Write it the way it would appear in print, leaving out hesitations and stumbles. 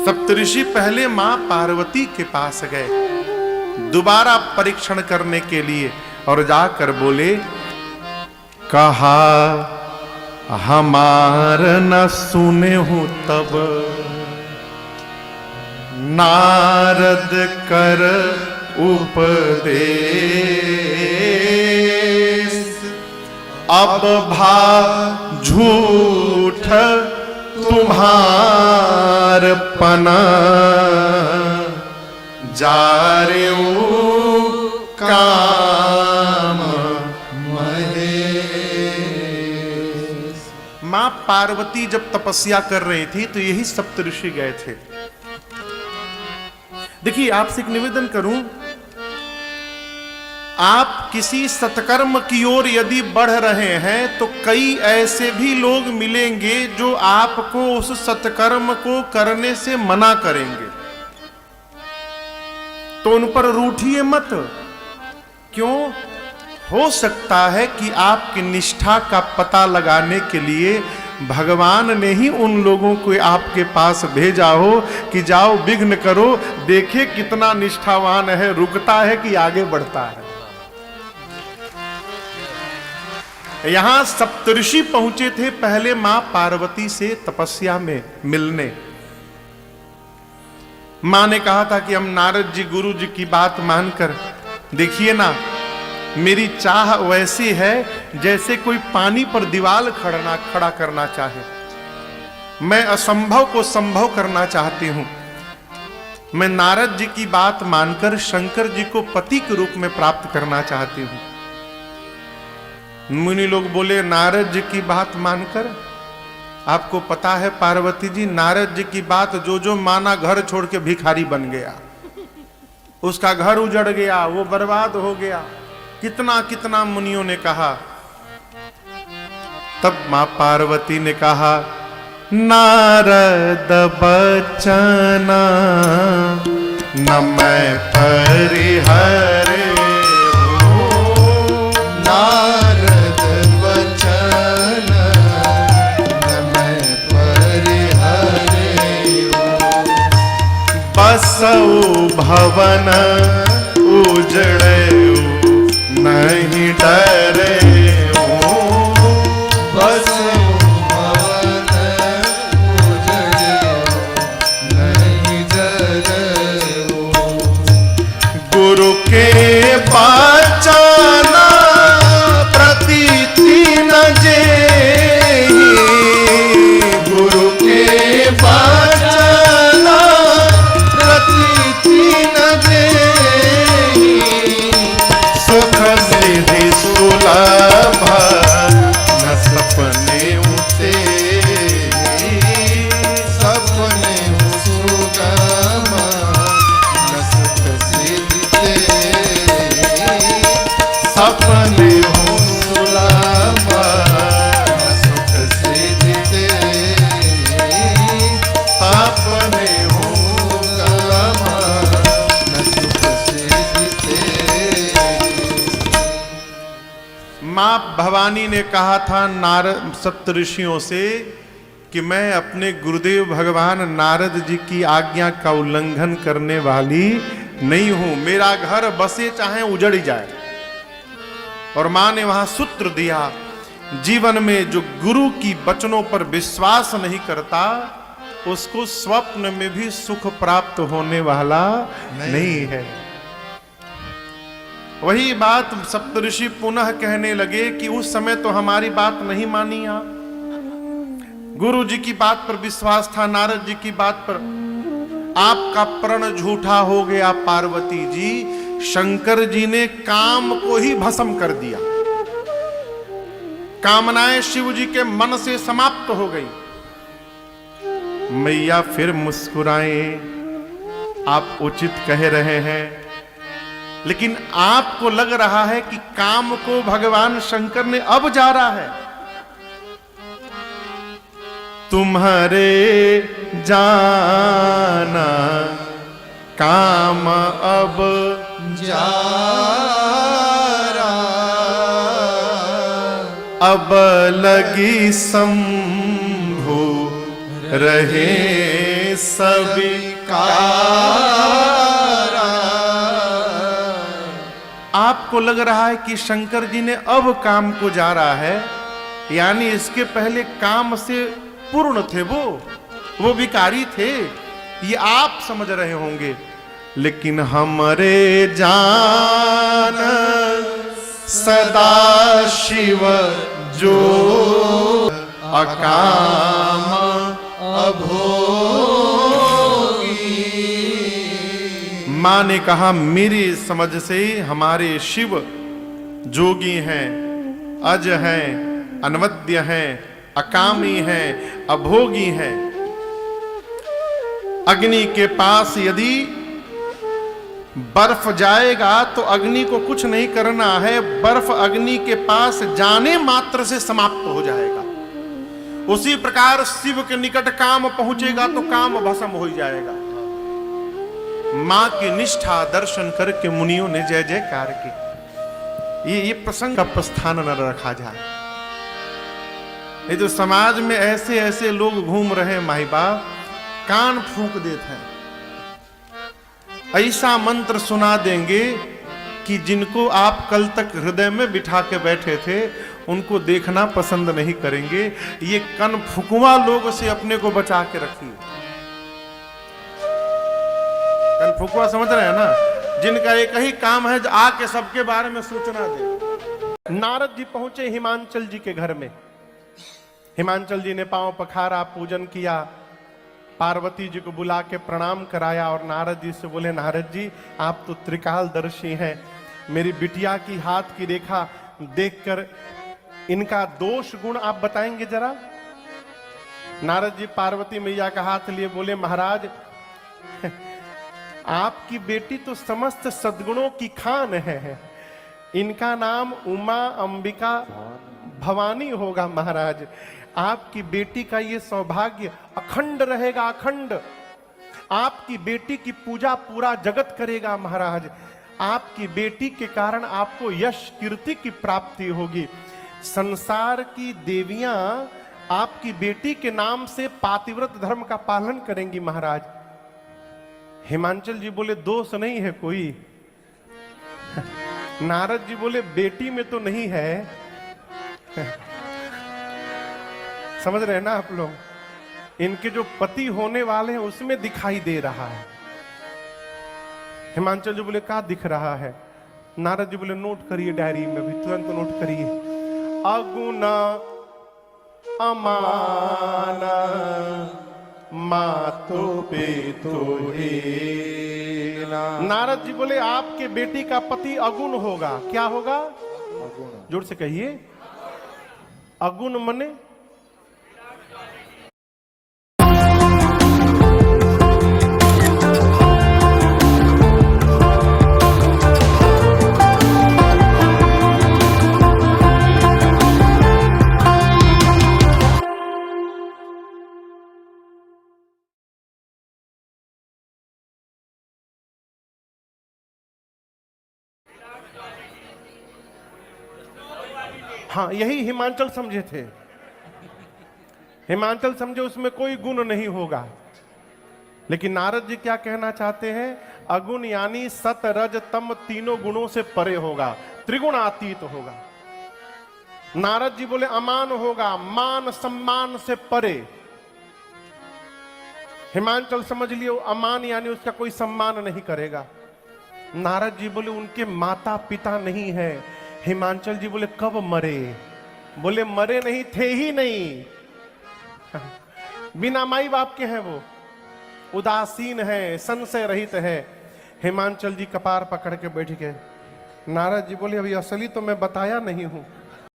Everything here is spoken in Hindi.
सप्तऋषि पहले मां पार्वती के पास गए दोबारा परीक्षण करने के लिए और जाकर बोले, कहा हमार न सुने हूं तब नारद कर उपदेश, अब भा झूठ तुम्हार पना जा रे काम महेश। मां पार्वती जब तपस्या कर रही थी तो यही सप्तऋषि गए थे। देखिए, आपसे एक निवेदन करूं, आप किसी सत्कर्म की ओर यदि बढ़ रहे हैं तो कई ऐसे भी लोग मिलेंगे जो आपको उस सत्कर्म को करने से मना करेंगे, तो उन पर रूठिए मत। क्यों? हो सकता है कि आपकी निष्ठा का पता लगाने के लिए भगवान ने ही उन लोगों को आपके पास भेजा हो कि जाओ विघ्न करो, देखे कितना निष्ठावान है, रुकता है कि आगे बढ़ता है। यहां सप्तऋषि पहुंचे थे पहले मां पार्वती से तपस्या में मिलने। मां ने कहा था कि हम नारद जी गुरु जी की बात मानकर, देखिए ना, मेरी चाह वैसी है जैसे कोई पानी पर दीवार खड़ा करना चाहे। मैं असंभव को संभव करना चाहती हूं। मैं नारद जी की बात मानकर शंकर जी को पति के रूप में प्राप्त करना चाहती हूं। मुनि लोग बोले, नारद जी की बात मानकर? आपको पता है पार्वती जी, नारद जी की बात जो जो माना घर छोड़ के भिखारी बन गया, उसका घर उजड़ गया, वो बर्बाद हो गया। कितना कितना मुनियों ने कहा। तब मां पार्वती ने कहा, नारद बचना न मैं परिहरे, नारद बचना न मैं परिहरे, बसऊ भवन उजड़े नहीं डरे, बस भवन उजड़े नहीं डरे। गुरु के बचना प्रतीति न जेहि, गुरु के बचना प्रतीति न जेहि, सुख निधि सुलभ न सपने उते, सपने सुगम न सुख सिद्धि, सपने सुलभ न सुख सिद्धि, सपने सुगम न सुख सिद्धि। मां भवानी ने कहा था नारद सप्तऋषियों से कि मैं अपने गुरुदेव भगवान नारद जी की आज्ञा का उल्लंघन करने वाली नहीं हूं। मेरा घर बसे चाहे उजड़ जाए। और मां ने वहां सूत्र दिया, जीवन में जो गुरु की वचनों पर विश्वास नहीं करता उसको स्वप्न में भी सुख प्राप्त होने वाला नहीं है। वही बात सप्तऋषि पुनः कहने लगे कि उस समय तो हमारी बात नहीं मानी आप, गुरु जी की बात पर विश्वास था, नारद जी की बात पर। आपका प्रण झूठा हो गया पार्वती जी। शंकर जी ने काम को ही भस्म कर दिया, कामनाएं शिव जी के मन से समाप्त हो गई। मैया फिर मुस्कुराए, आप उचित कह रहे हैं, लेकिन आपको लग रहा है कि काम को भगवान शंकर ने अब जा रहा है। तुम्हारे जाना काम अब जा रहा, अब लगी शंभु रहे स्वीकारा। आपको लग रहा है कि शंकर जी ने अब काम को जा रहा है, यानी इसके पहले काम से पूर्ण थे, वो विकारी थे, ये आप समझ रहे होंगे। लेकिन हमरे जान सदा शिव जो अकाम अभोगी। मां ने कहा मेरी समझ से हमारे शिव जोगी हैं, अज हैं, अनवद्य हैं, अकामी हैं, अभोगी हैं। अग्नि के पास यदि बर्फ जाएगा तो अग्नि को कुछ नहीं करना है, बर्फ अग्नि के पास जाने मात्र से समाप्त हो जाएगा। उसी प्रकार शिव के निकट काम पहुंचेगा तो काम भस्म हो जाएगा। मां की निष्ठा दर्शन करके मुनियों ने जय जयकार की। ये प्रसंग का प्रस्थान न रखा जाए। ये तो समाज में ऐसे ऐसे लोग घूम रहे हैं, माई बाप कान फूंक देते हैं। ऐसा मंत्र सुना देंगे कि जिनको आप कल तक हृदय में बिठा के बैठे थे उनको देखना पसंद नहीं करेंगे। ये कन फुकवा लोग से अपने को बचा के रखिए। कन फुकवा समझ रहे हैं ना, जिनका एक ही काम है आके सबके बारे में सूचना दे। नारद जी पहुंचे हिमांचल जी के घर में। हिमांचल जी ने पांव पखारा, पूजन किया, पार्वती जी को बुला के प्रणाम कराया और नारद जी से बोले, नारद जी आप तो त्रिकालदर्शी हैं, मेरी बिटिया की हाथ की रेखा देखकर इनका दोष गुण आप बताएंगे जरा। नारद जी पार्वती मैया का हाथ लिए बोले, महाराज आपकी बेटी तो समस्त सद्गुणों की खान है, इनका नाम उमा अंबिका भवानी होगा महाराज। आपकी बेटी का ये सौभाग्य अखंड रहेगा, अखंड। आपकी बेटी की पूजा पूरा जगत करेगा महाराज। आपकी बेटी के कारण आपको यश कीर्ति की प्राप्ति होगी। संसार की देवियां आपकी बेटी के नाम से पातिव्रत धर्म का पालन करेंगी महाराज। हिमांचल जी बोले, दोष नहीं है कोई। नारद जी बोले, बेटी में तो नहीं है। समझ रहे हैं ना आप लोग, इनके जो पति होने वाले हैं उसमें दिखाई दे रहा है। हिमांचल जी बोले, क्या दिख रहा है? नारद जी बोले, नोट करिए डायरी में, भी तुरंत नोट करिए। अगुना अमान मातो पे तो नारद जी बोले, आपके बेटी का पति अगुण होगा। क्या होगा? जोर से कहिए। अगुण मने हाँ, यही हिमांचल समझे थे। हिमांचल समझे उसमें कोई गुण नहीं होगा। लेकिन नारद जी क्या कहना चाहते हैं? अगुण यानी सत रज तम तीनों गुणों से परे होगा, त्रिगुणातीत होगा। नारद जी बोले अमान होगा, मान सम्मान से परे। हिमांचल समझ लियो अमान यानी उसका कोई सम्मान नहीं करेगा। नारद जी बोले उनके माता पिता नहीं है। हिमांचल जी बोले कब मरे? बोले मरे नहीं थे ही नहीं, बिना माई बाप के हैं वो, उदासीन है, संशय रहित है। हिमांचल जी कपार पकड़ के बैठ गए। नारद जी बोले अभी असली तो मैं बताया नहीं हूं।